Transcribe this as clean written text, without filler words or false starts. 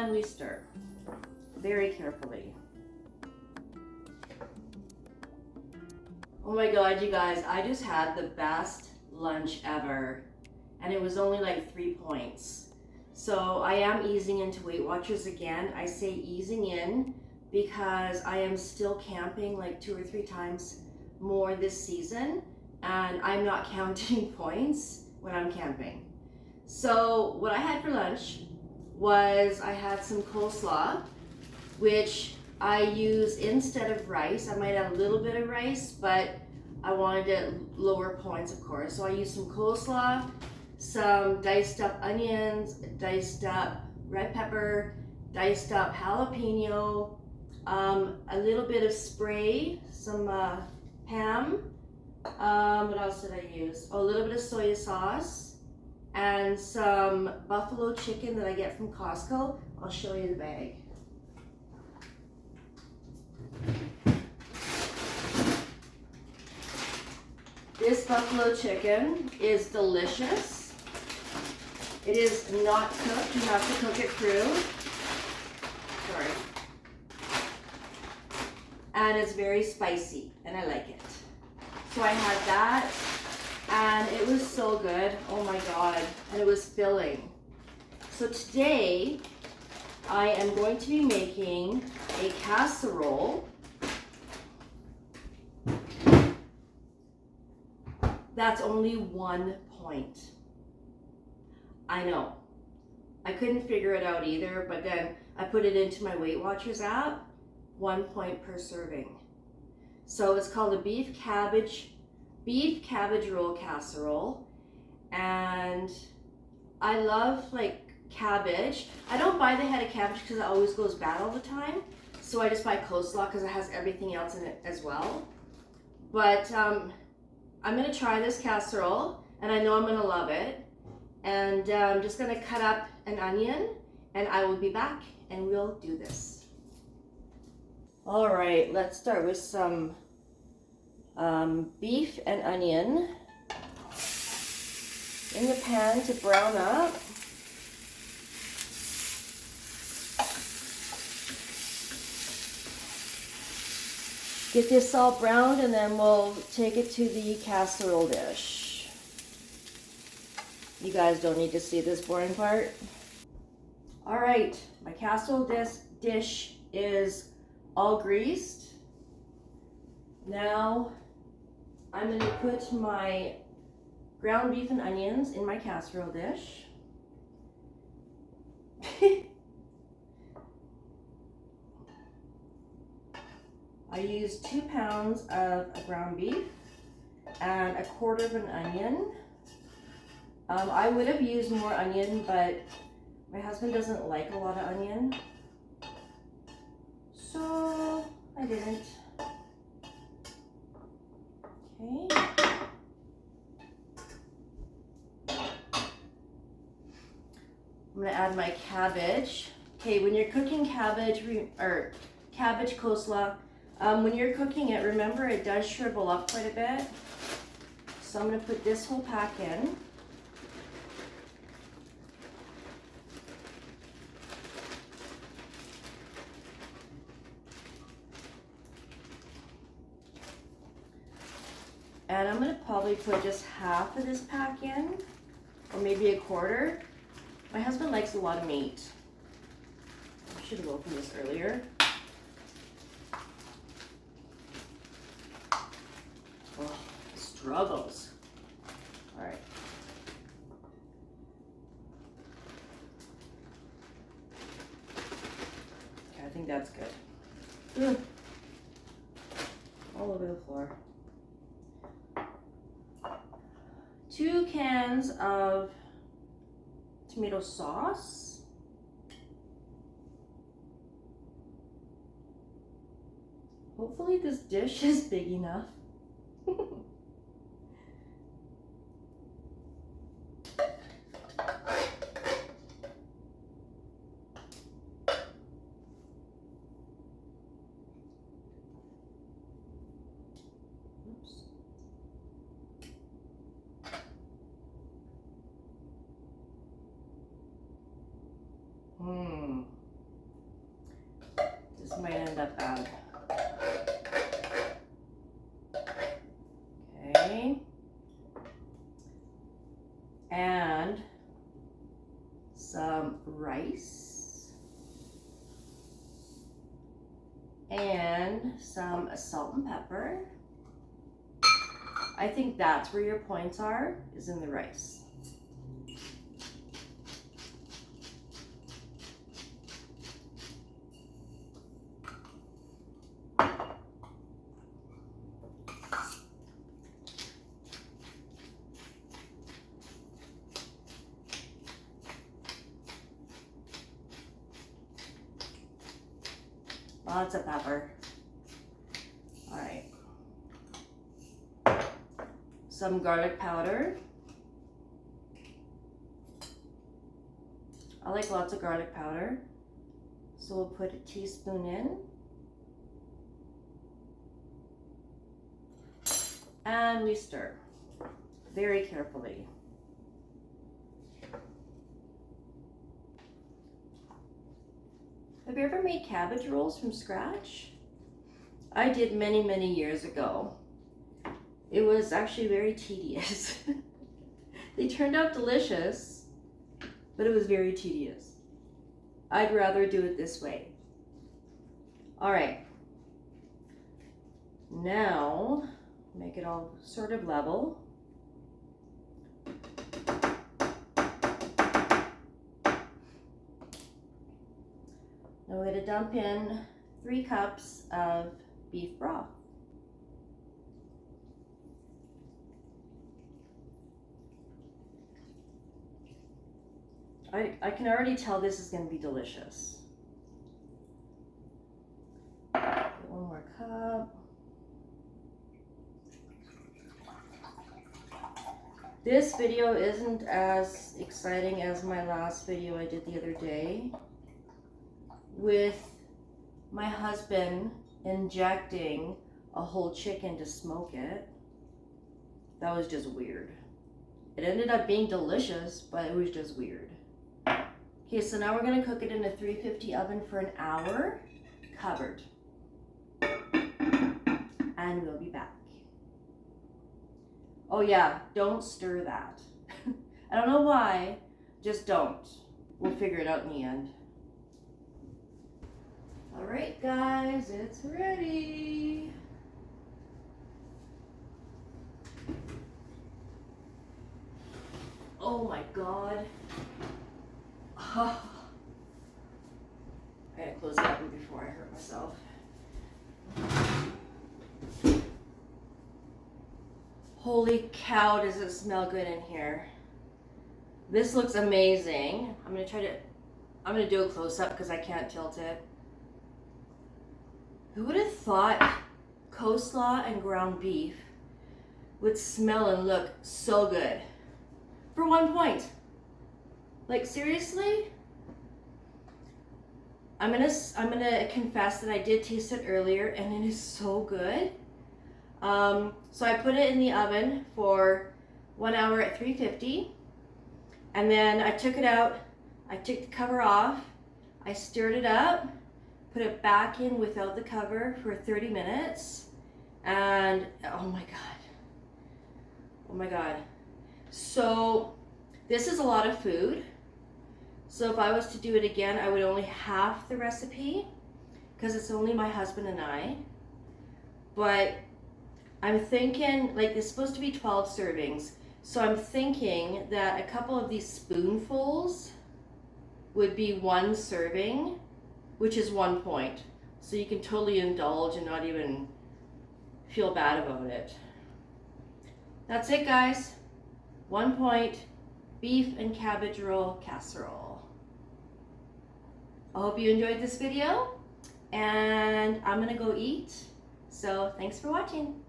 And we stir very carefully. Oh my God, you guys, I just had the best lunch ever. And it was only like 3 points. So I am easing into Weight Watchers again. I say easing in because I am still camping like 2 or 3 times more this season. And I'm not counting points when I'm camping. So what I had for lunch was I had some coleslaw, which I use instead of rice. I might add a little bit of rice, but I wanted it lower points, of course. So I used some coleslaw, some diced up onions, diced up red pepper, diced up jalapeno, a little bit of spray, some ham. What else did I use? Oh, a little bit of soy sauce and some buffalo chicken that I get from Costco. I'll show you the bag. This buffalo chicken is delicious. It is not cooked. You have to cook it through. Sorry. And it's very spicy, and I like it. So I had that, and it was so good. Oh my God. And it was filling. So today, I am going to be making a casserole. That's only 1 point. I know. I couldn't figure it out either, but then I put it into my Weight Watchers app, 1 point per serving. So it's called a beef cabbage roll casserole. And I love like cabbage. I don't buy the head of cabbage because it always goes bad all the time. So I just buy coleslaw because it has everything else in it as well. But I'm gonna try this casserole, and I know I'm gonna love it. And I'm just gonna cut up an onion, and I will be back, and we'll do this. All right, let's start with some beef and onion in the pan to brown up. Get this all browned, and then we'll take it to the casserole dish. You guys don't need to see this boring part. All right, my casserole dish is all greased. Now I'm going to put my ground beef and onions in my casserole dish. I used 2 pounds of ground beef and 1/4 of an onion. I would have used more onion, but my husband doesn't like a lot of onion, so I didn't. Okay. I'm gonna add my cabbage. Okay, when you're cooking cabbage or cabbage coleslaw, when you're cooking it, remember it does shrivel up quite a bit. So I'm going to put this whole pack in. And I'm going to probably put just half of this pack in, or maybe 1/4. My husband likes a lot of meat. I should have opened this earlier. Oh, struggles. All right. Okay, I think that's good. Ugh. All over the floor. 2 cans of tomato sauce. Hopefully this dish is big enough. might end up bad. Okay. And some rice. And some salt and pepper. I think that's where your points are, is in the rice. Lots of pepper. All right. Some garlic powder. I like lots of garlic powder. So we'll put a teaspoon in. And we stir very carefully. Have you ever made cabbage rolls from scratch? I did many, many years ago. It was actually very tedious. They turned out delicious, but it was very tedious. I'd rather do it this way. All right. Now, make it all sort of level. Now we're going to dump in 3 cups of beef broth. I can already tell this is going to be delicious. Get 1 more cup. This video isn't as exciting as my last video I did the other day with my husband injecting a whole chicken to smoke it. That was just weird. It ended up being delicious, but it was just weird. Okay, so now we're gonna cook it in a 350 oven for an hour, covered. And we'll be back. Oh yeah, don't stir that. I don't know why, just don't. We'll figure it out in the end. All right, guys, it's ready. Oh my God. Oh. I gotta close the oven before I hurt myself. Holy cow, does it smell good in here. This looks amazing. I'm gonna do a close-up because I can't tilt it. Who would have thought coleslaw and ground beef would smell and look so good? For 1 point. Like, seriously? I'm gonna confess that I did taste it earlier and it is so good. So I put it in the oven for 1 hour at 350, and then I took it out. I took the cover off. I stirred it up, put it back in without the cover for 30 minutes, and oh my God. So this is a lot of food. So if I was to do it again, I would only half the recipe because it's only my husband and I. But I'm thinking, like, it's supposed to be 12 servings. So I'm thinking that a couple of these spoonfuls would be 1 serving, which is 1 point. So you can totally indulge and not even feel bad about it. That's it, guys. 1 point, beef and cabbage roll casserole. I hope you enjoyed this video, and I'm gonna go eat. So thanks for watching.